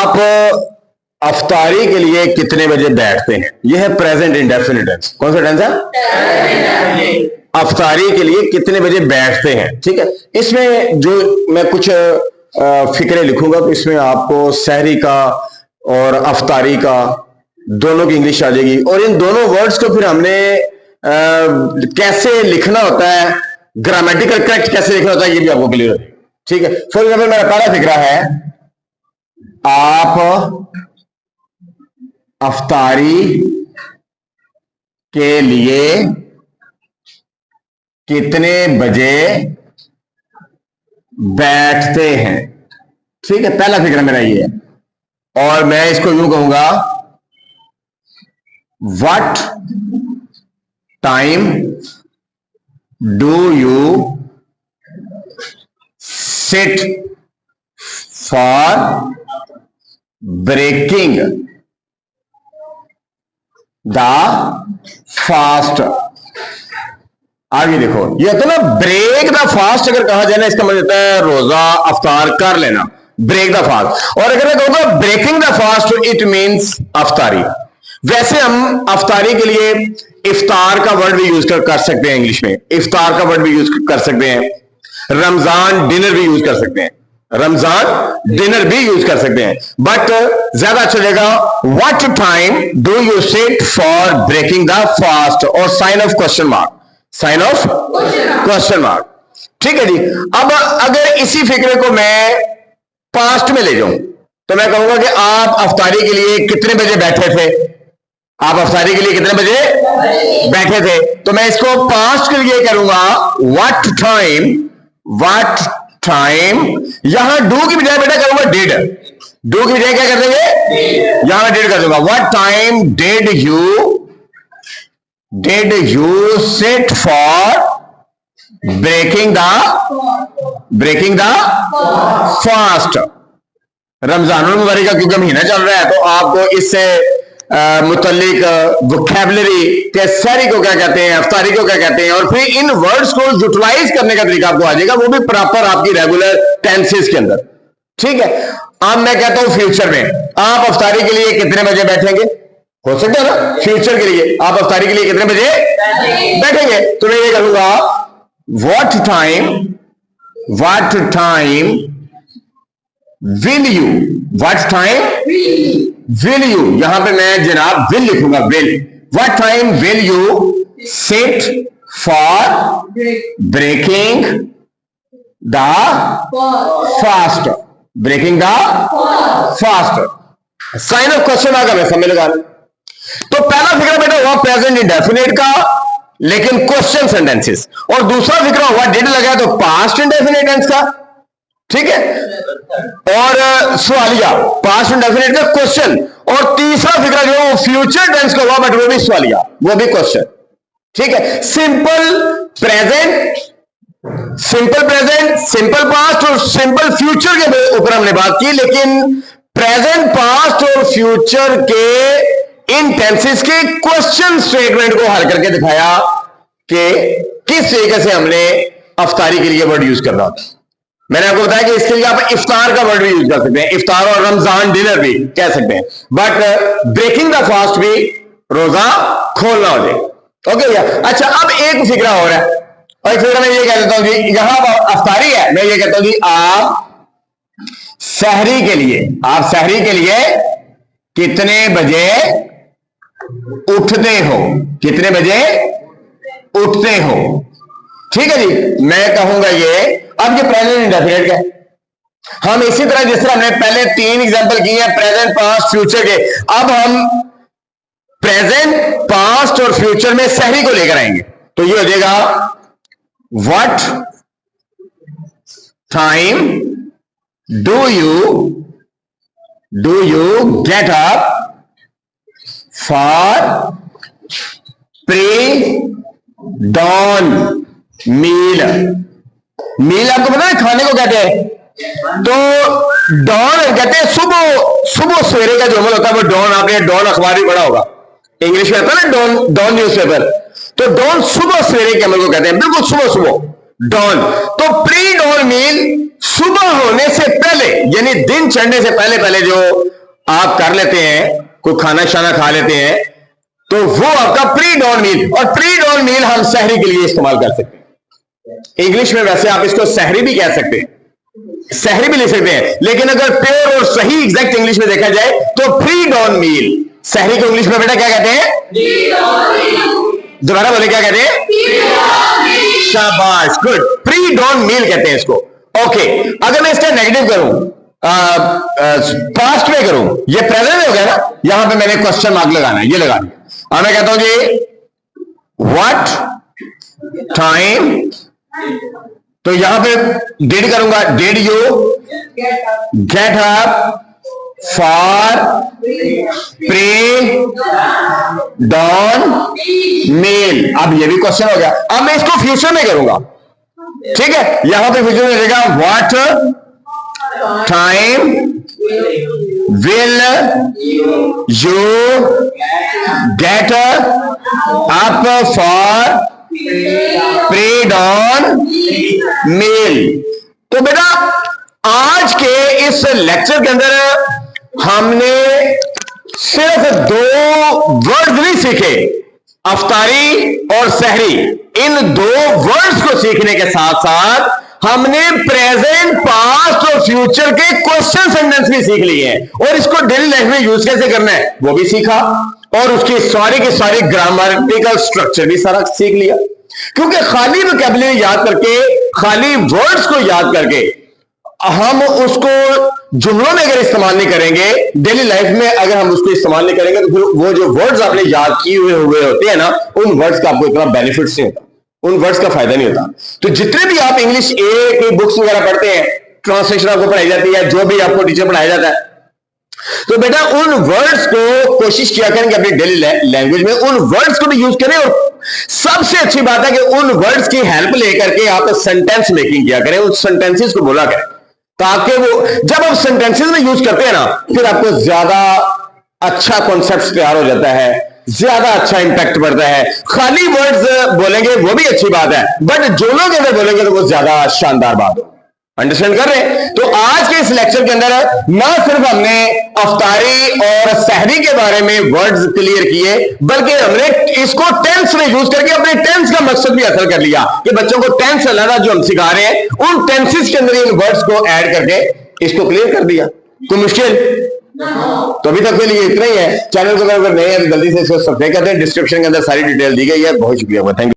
आप अफ्तारी के लिए कितने बजे बैठते हैं? यह है प्रेजेंट इंडेफिनिट टेंस। कौन सा टेंस है? अफ्तारी के लिए कितने बजे बैठते हैं। ठीक है, इसमें जो मैं कुछ फिक्रे लिखूंगा तो इसमें आपको सहरी का और अफ्तारी का दोनों की इंग्लिश आ जाएगी, और इन दोनों वर्ड्स को फिर हमने कैसे लिखना होता है, ग्रामेटिकल करेक्ट कैसे लिखना होता है, ये भी आपको क्लियर है। ठीक है, फॉर एग्जाम्पल मेरा पहला फिक्रा है, आप अफ्तारी के लिए कितने बजे बैठते हैं। ठीक है, पहला फिक्र मेरा ये है, और मैं इसको यूं कहूंगा, what time do you sit for breaking the fast. आगे देखो, ये तो ना ब्रेक द फास्ट अगर कहा जाए ना, इसका मतलब होता है रोजा अफ्तार कर लेना, ब्रेक द फास्ट। और अगर मैं कहूंगा breaking the fast, it means अफ्तारी। वैसे हम अफ्तारी के लिए इफ्तार का वर्ड भी यूज कर सकते हैं, इंग्लिश में इफ्तार का वर्ड भी यूज कर सकते हैं, रमजान डिनर भी यूज कर सकते हैं, रमजान डिनर भी यूज कर सकते हैं, बट ज्यादा अच्छा लगेगा what time do you sit for breaking the fast, और sign of question mark, sign of question mark. ठीक है जी। अब अगर इसी फिक्रे को मैं पास्ट में ले जाऊं तो मैं कहूंगा कि आप अफ्तारी के लिए कितने बजे बैठे थे, आप अफ्तारी के लिए कितने बजे बैठे थे, तो मैं इसको पास्ट के लिए करूंगा व्हाट टाइम, यहां डू की बजाय बेटा करूंगा डिड, डू की बजाय क्या कर देंगे, यहां डिड कर दूंगा। What time did you sit for breaking the fast. Ramzan मुबारक का क्योंकि महीना चल रहा है, तो आपको इससे मुतल्लिक वोकैबुलरी के सहरी को क्या कहते हैं, अफ्तारी को क्या कहते हैं, और फिर इन वर्ड्स को यूटिलाइज करने का तरीका आपको आ जाएगा, वो भी प्रॉपर आपकी रेगुलर टेंसेस के अंदर। ठीक है, अब मैं कहता हूं फ्यूचर में आप अफ्तारी के लिए कितने बजे बैठेंगे, हो सकता है ना, फ्यूचर के लिए आप अफ्तारी के लिए कितने बजे बैठेंगे, तो मैं ये करूंगा what time will you, what time will you, यहां पे मैं जनाब विल लिखूंगा, will, what time will you sit for breaking the fast, breaking the fast. Sign of question आ गया, समझ लगा। तो पहला फिक्र बेटा हुआ प्रेजेंट इंडेफिनिट का, लेकिन क्वेश्चन सेंटेंसेस, और दूसरा फिक्र हुआ डिड लगा तो पास्ट इंडेफिनिट टेंस का। ठीक है, और सवालिया पास्ट इंडेफिनिट का क्वेश्चन, और तीसरा फिक्र जो है वो फ्यूचर टेंस का हुआ, बट वो भी सवालिया, वो भी क्वेश्चन। ठीक है, सिंपल प्रेजेंट, सिंपल पास्ट और सिंपल फ्यूचर के ऊपर हमने बात की, लेकिन प्रेजेंट, पास्ट और फ्यूचर के इन टेंसेस के क्वेश्चन स्टेटमेंट को हल करके दिखाया कि किस तरीके से हमने अफ्तारी के लिए वर्ड यूज करना होता है। मैंने आपको बताया कि इसके लिए आप इफ्तार का वर्ड भी यूज कर सकते हैं, इफ्तार और रमजान डिनर भी कह सकते हैं, बट ब्रेकिंग द फास्ट भी रोजा खोलना हो जाए। ओके भैया, अच्छा अब एक फिक्रा हो रहा है, और एक फिक्रा मैं ये कह देता हूं जी, यहां अफ्तारी है, मैं ये कहता हूं जी आप सहरी के लिए कितने बजे उठते हो, कितने बजे उठते हो। ठीक है जी, मैं कहूंगा ये, अब ये प्रेजेंट इंडेफिनिट का, हम इसी तरह जिस तरह हमने पहले 3 एग्जांपल किए हैं प्रेजेंट, पास्ट, फ्यूचर के, अब हम प्रेजेंट, पास्ट और फ्यूचर में सहरी को लेकर आएंगे। तो ये हो जाएगा what time do you get up for pre dawn meal. Meal आपको पता है खाने को कहते हैं, तो डॉन कहते हैं सुबह सवेरे का जो अमल होता है वो डॉन, आपने डॉन अखबार भी पढ़ा होगा, इंग्लिश में आता है ना डॉन न्यूज़पेपर, तो डॉन सुबह सवेरे के अमल को कहते हैं, बिल्कुल सुबह डॉन। तो प्री डॉन मील सुबह होने से पहले, यानी दिन चढ़ने से पहले पहले जो आप कर लेते हैं, कोई खाना शाना खा लेते हैं, तो वो आपका प्री डॉन मील। और प्री डॉन मील हम सहरी के लिए इस्तेमाल कर सकते हैं। इंग्लिश में वैसे आप इसको सहरी भी कह सकते हैं, सहरी भी लिख सकते हैं, लेकिन अगर प्योर और सही एग्जैक्ट इंग्लिश में देखा जाए तो प्री डॉन मील। सहरी को इंग्लिश में बेटा क्या कहते हैं? दोबारा बोले, क्या कहते हैं? शाबाश, गुड, प्री डॉन मील कहते हैं इसको। ओके, अगर मैं इसका नेगेटिव करूं, पास्ट में करूं, ये प्रेजेंट हो गया ना, यहां पे मैंने क्वेश्चन मार्क लगाना है, ये लगा दिया। अब मैं कहता हूं जी व्हाट टाइम, तो यहां पे डिड करूंगा, did you get up for pre dawn meal. अब ये भी क्वेश्चन हो गया। अब मैं इसको फ्यूचर में करूंगा, ठीक है? यहां पे फ्यूचर में रहेगा what time will you get up for pre dawn meal. तो बेटा आज के इस लेक्चर के अंदर हमने सिर्फ दो वर्ड नहीं सीखे, अफ्तारी और सहरी। इन दो वर्ड्स को सीखने के साथ साथ हमने प्रेजेंट, पास्ट और फ्यूचर के क्वेश्चन सेंटेंस भी सीख लिए हैं, और इसको डेली लाइफ में यूज कैसे करना है वो भी सीखा, और उसकी सारी की सारी ग्रामेटिकल स्ट्रक्चर भी सारा सीख लिया। क्योंकि खाली वोकैबुलरी याद करके, खाली वर्ड्स को याद करके हम उसको जुमलों में अगर इस्तेमाल नहीं करेंगे, डेली लाइफ में अगर हम उसको इस्तेमाल नहीं करेंगे, तो फिर वो जो वर्ड्स आपने याद किए हुए होते हैं ना, उन वर्ड्स का आपको इतना बेनिफिट्स नहीं होता, उन वर्ड्स का फायदा नहीं होता। तो जितने भी आप इंग्लिश ए की बुक्स वगैरह पढ़ते हैं, ट्रांसलेशन आपको पढ़ाई जाती है, जो भी आपको टीचर पढ़ाया जाता है, तो बेटा उन वर्ड्स को कोशिश किया करें कि अपनी डेली लैंग्वेज में उन वर्ड्स को भी यूज करें, और सबसे अच्छी बात है कि उन वर्ड्स की हेल्प लेकर के आप सेंटेंस मेकिंग किया करें, उन सेंटेंसेस को बोला करें, ताकि वो जब आप सेंटेंसेस में यूज करते हैं ना, फिर आपको ज्यादा अच्छा कॉन्सेप्ट तैयार हो जाता है, ज्यादा अच्छा इंपैक्ट पड़ता है। खाली वर्ड्स बोलेंगे वो भी अच्छी बात है, बट जो लोग अगर बोलेंगे तो वो ज्यादा शानदार बात हो। अंडरस्टैंड कर रहे हैं? तो आज के इस लेक्चर के अंदर ना सिर्फ हमने अफ्तारी और सहरी के बारे में वर्ड्स क्लियर किए, बल्कि हमने इसको टेंस में यूज करके अपने टेंस का मकसद भी हासिल कर लिया कि बच्चों को टेंस अलग जो हम सिखा रहे हैं, उन टेंसेस के अंदर इन वर्ड्स को ऐड करके इसको क्लियर कर दिया। कोई मुश्किल? तो अभी तक के लिए इतना ही है। चैनल को अगर नए हैं तो जल्दी से इसको सब्सक्राइब करते हैं। डिस्क्रिप्शन के अंदर सारी डिटेल दी गई है। बहुत शुक्रिया, थैंक यू।